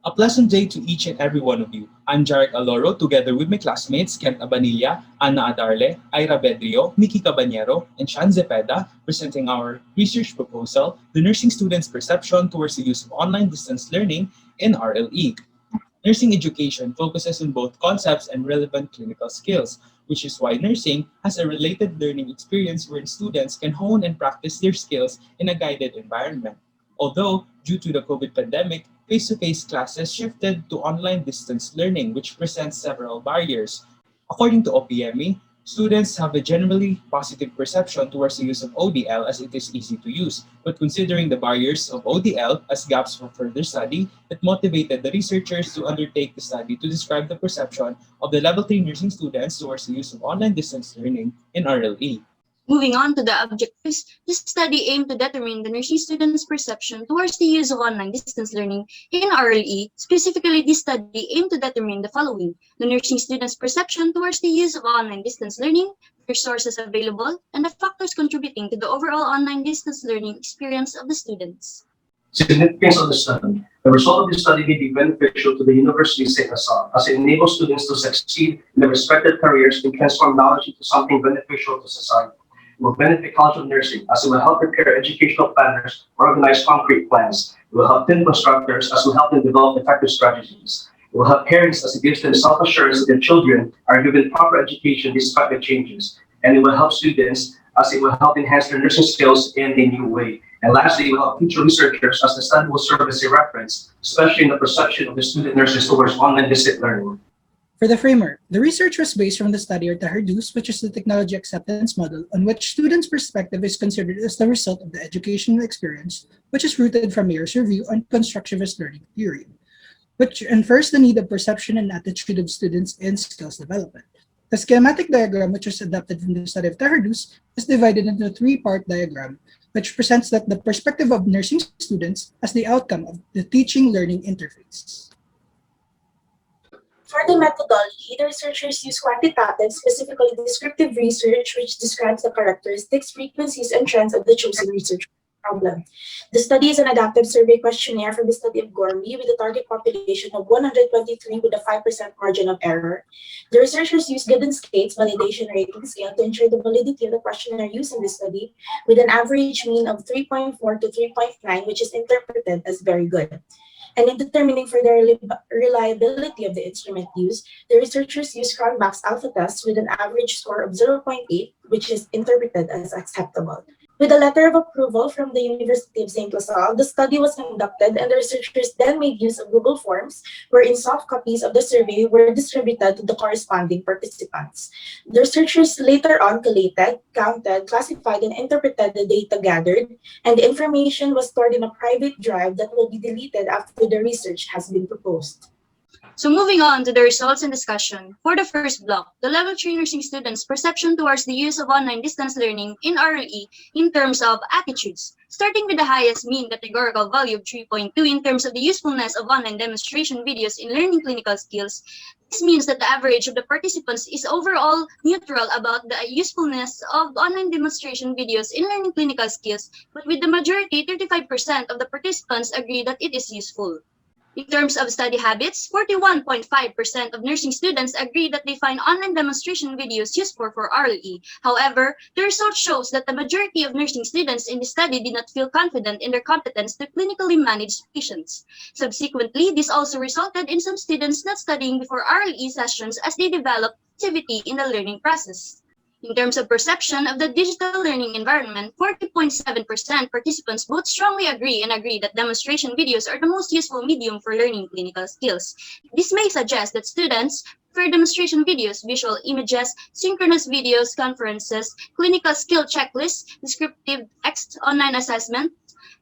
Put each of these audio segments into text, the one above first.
A pleasant day to each and every one of you. I'm Jarek Aloro together with my classmates Kent Abanilla, Ana Adarle, Ira Bedrio, Miki Cabanyero, and Shan Zepeda presenting our research proposal, The Nursing Students' Perception Towards the Use of Online Distance Learning in RLE. Nursing education focuses on both concepts and relevant clinical skills, which is why nursing has a related learning experience where students can hone and practice their skills in a guided environment. Although, due to the COVID pandemic, face to face classes shifted to online distance learning, which presents several barriers. According to OPME, students have a generally positive perception towards the use of ODL as it is easy to use, but considering the barriers of ODL as gaps for further study, it motivated the researchers to undertake the study to describe the perception of the level 3 nursing students towards the use of online distance learning in RLE. Moving on to the objectives, this study aimed to determine the nursing students' perception towards the use of online distance learning in RLE. Specifically, this study aimed to determine the following: the nursing students' perception towards the use of online distance learning, the resources available, and the factors contributing to the overall online distance learning experience of the students. Significance of the study. The result of the study may be beneficial to the University of St. Lasalle as it enables students to succeed in their respective careers and transform knowledge into something beneficial to society. It will benefit College of Nursing as it will help prepare educational planners organize concrete plans. It will help clinical instructors as it will help them develop effective strategies. It will help parents as it gives them self-assurance that their children are given proper education despite the changes. And it will help students as it will help enhance their nursing skills in a new way. And lastly, it will help future researchers as the study will serve as a reference, especially in the perception of the student nurses towards online distance learning. For the framework, the research was based from the study of the HERDUS, which is the technology acceptance model, on which students' perspective is considered as the result of the educational experience, which is rooted from Mayer's review on constructivist learning theory, which infers the need of perception and attitude of students in skills development. The schematic diagram, which was adapted from the study of the HERDUS, is divided into a three-part diagram, which presents that the perspective of nursing students as the outcome of the teaching-learning interface. For the methodology, the researchers use quantitative, specifically descriptive research, which describes the characteristics, frequencies, and trends of the chosen research problem. The study is an adaptive survey questionnaire from the study of Gormley with a target population of 123 with a 5% margin of error. The researchers use Gibbon-Skate's validation rating scale to ensure the validity of the questionnaire used in the study with an average mean of 3.4 to 3.9, which is interpreted as very good. And in determining for the reliability of the instrument used, the researchers used Cronbach's alpha test with an average score of 0.8, which is interpreted as acceptable. With a letter of approval from the University of St. Lasalle, the study was conducted and the researchers then made use of Google Forms, wherein soft copies of the survey were distributed to the corresponding participants. The researchers later on collated, counted, classified, and interpreted the data gathered, and the information was stored in a private drive that will be deleted after the research has been proposed. So moving on to the results and discussion. For the first block, the level 3 nursing students' perception towards the use of online distance learning in RLE in terms of attitudes. Starting with the highest mean categorical value of 3.2 in terms of the usefulness of online demonstration videos in learning clinical skills. This means that the average of the participants is overall neutral about the usefulness of online demonstration videos in learning clinical skills, but with the majority, 35% of the participants agree that it is useful. In terms of study habits, 41.5% of nursing students agree that they find online demonstration videos useful for RLE. However, the result shows that the majority of nursing students in the study did not feel confident in their competence to clinically manage patients. Subsequently, this also resulted in some students not studying before RLE sessions as they developed activity in the learning process. In terms of perception of the digital learning environment, 40.7% participants both strongly agree that demonstration videos are the most useful medium for learning clinical skills. This may suggest that students prefer demonstration videos, visual images, synchronous videos, conferences, clinical skill checklists, descriptive text, online assessment,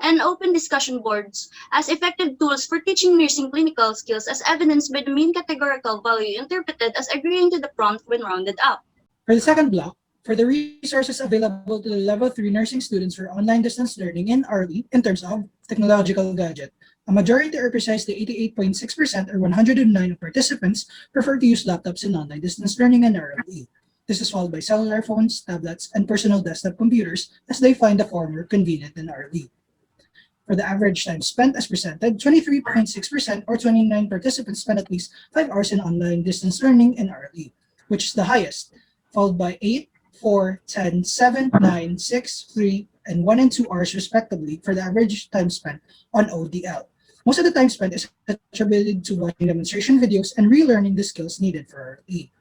and open discussion boards as effective tools for teaching nursing clinical skills as evidenced by the mean categorical value interpreted as agreeing to the prompt when rounded up. For the second block, for the resources available to the level 3 nursing students for online distance learning in RLE in terms of technological gadget, a majority, or precisely 88.6% or 109 of participants, prefer to use laptops in online distance learning in RLE. This is followed by cellular phones, tablets, and personal desktop computers as they find the former convenient in RLE. For the average time spent as presented, 23.6% or 29 participants spent at least 5 hours in online distance learning in RLE, which is the highest, followed by 8, 4, 10, 7, 9, 6, 3, and 1 and 2 hours respectively for the average time spent on ODL. Most of the time spent is attributed to watching demonstration videos and relearning the skills needed for RLE.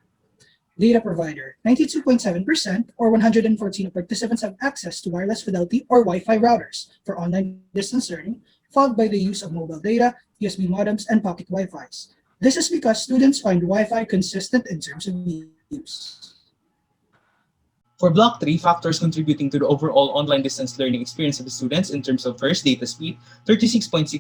Data provider, 92.7% or 114 participants have access to wireless fidelity or Wi-Fi routers for online distance learning, followed by the use of mobile data, USB modems, and pocket Wi-Fis. This is because students find Wi-Fi consistent in terms of use. For Block 3, factors contributing to the overall online distance learning experience of the students in terms of first, data speed, 36.6%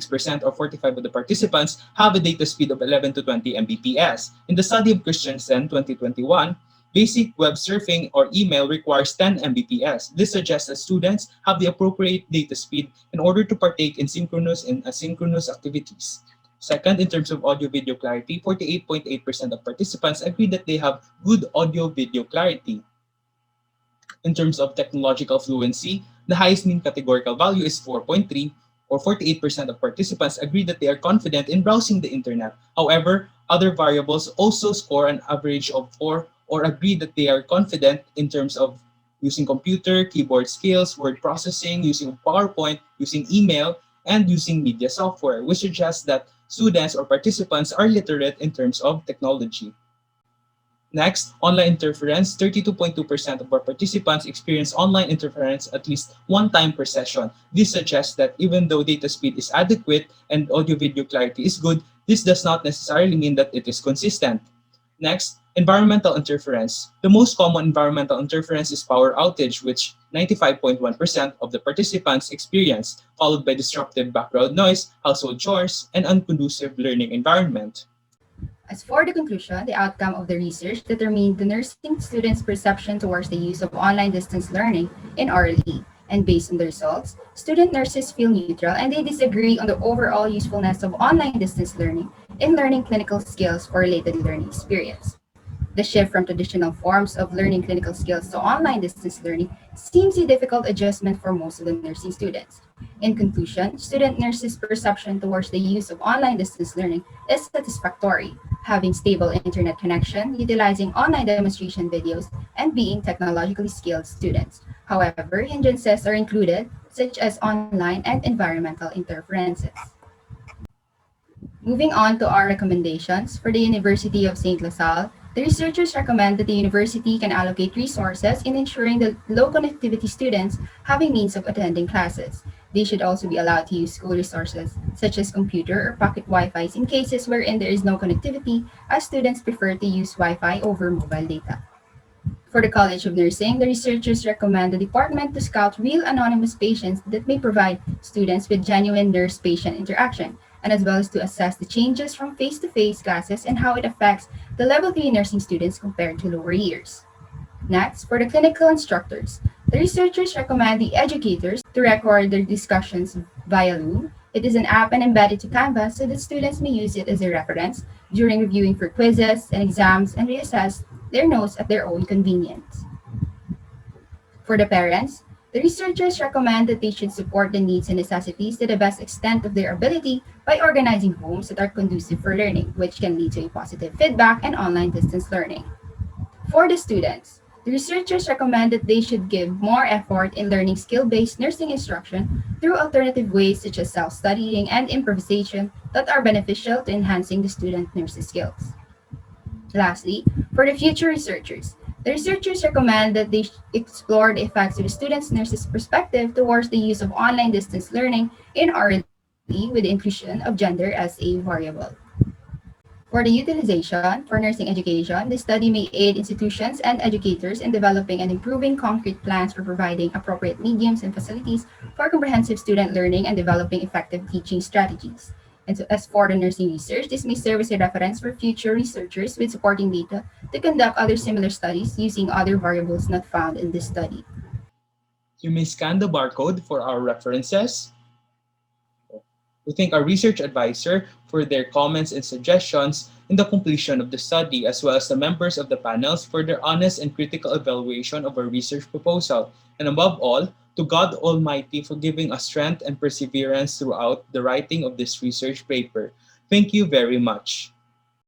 or 45 of the participants have a data speed of 11 to 20 Mbps. In the study of Christensen 2021, basic web surfing or email requires 10 Mbps. This suggests that students have the appropriate data speed in order to partake in synchronous and asynchronous activities. Second, in terms of audio-video clarity, 48.8% of participants agree that they have good audio-video clarity. In terms of technological fluency, the highest mean categorical value is 4.3, or 48% of participants agree that they are confident in browsing the internet. However, other variables also score an average of 4 or agree that they are confident in terms of using computer, keyboard skills, word processing, using PowerPoint, using email, and using media software, which suggests that students or participants are literate in terms of technology. Next, online interference. 32.2% of our participants experience online interference at least one time per session. This suggests that even though data speed is adequate and audio-video clarity is good, this does not necessarily mean that it is consistent. Next, environmental interference. The most common environmental interference is power outage, which 95.1% of the participants experience, followed by disruptive background noise, household chores, and unconducive learning environment. As for the conclusion, the outcome of the research determined the nursing students' perception towards the use of online distance learning in RLE. And based on the results, student nurses feel neutral and they disagree on the overall usefulness of online distance learning in learning clinical skills or related learning experience. The shift from traditional forms of learning clinical skills to online distance learning seems a difficult adjustment for most of the nursing students. In conclusion, student nurses' perception towards the use of online distance learning is satisfactory, having stable internet connection, utilizing online demonstration videos, and being technologically skilled students. However, hindrances are included, such as online and environmental interferences. Moving on to our recommendations, for the University of St. Lasalle, the researchers recommend that the university can allocate resources in ensuring that low connectivity students have a means of attending classes. They should also be allowed to use school resources, such as computer or pocket Wi-Fi in cases wherein there is no connectivity, as students prefer to use Wi-Fi over mobile data. For the College of Nursing, the researchers recommend the department to scout real anonymous patients that may provide students with genuine nurse-patient interaction, and as well as to assess the changes from face-to-face classes and how it affects the level 3 nursing students compared to lower years. Next, for the clinical instructors, the researchers recommend the educators to record their discussions via Loom. It is an app and embedded to Canvas so that students may use it as a reference during reviewing for quizzes and exams and reassess their notes at their own convenience. For the parents, the researchers recommend that they should support the needs and necessities to the best extent of their ability by organizing homes that are conducive for learning, which can lead to a positive feedback and online distance learning. For the students, the researchers recommend that they should give more effort in learning skill-based nursing instruction through alternative ways such as self-studying and improvisation that are beneficial to enhancing the student nurse's skills. Lastly, for the future researchers, the researchers recommend that they explore the effects of the student's nurse's perspective towards the use of online distance learning in RLE with the inclusion of gender as a variable. For the utilization for nursing education, the study may aid institutions and educators in developing and improving concrete plans for providing appropriate mediums and facilities for comprehensive student learning and developing effective teaching strategies. And so as for the nursing research, this may serve as a reference for future researchers with supporting data to conduct other similar studies using other variables not found in this study. You may scan the barcode for our references. We thank our research advisor for their comments and suggestions in the completion of the study, as well as the members of the panels for their honest and critical evaluation of our research proposal. And above all, to God Almighty for giving us strength and perseverance throughout the writing of this research paper. Thank you very much.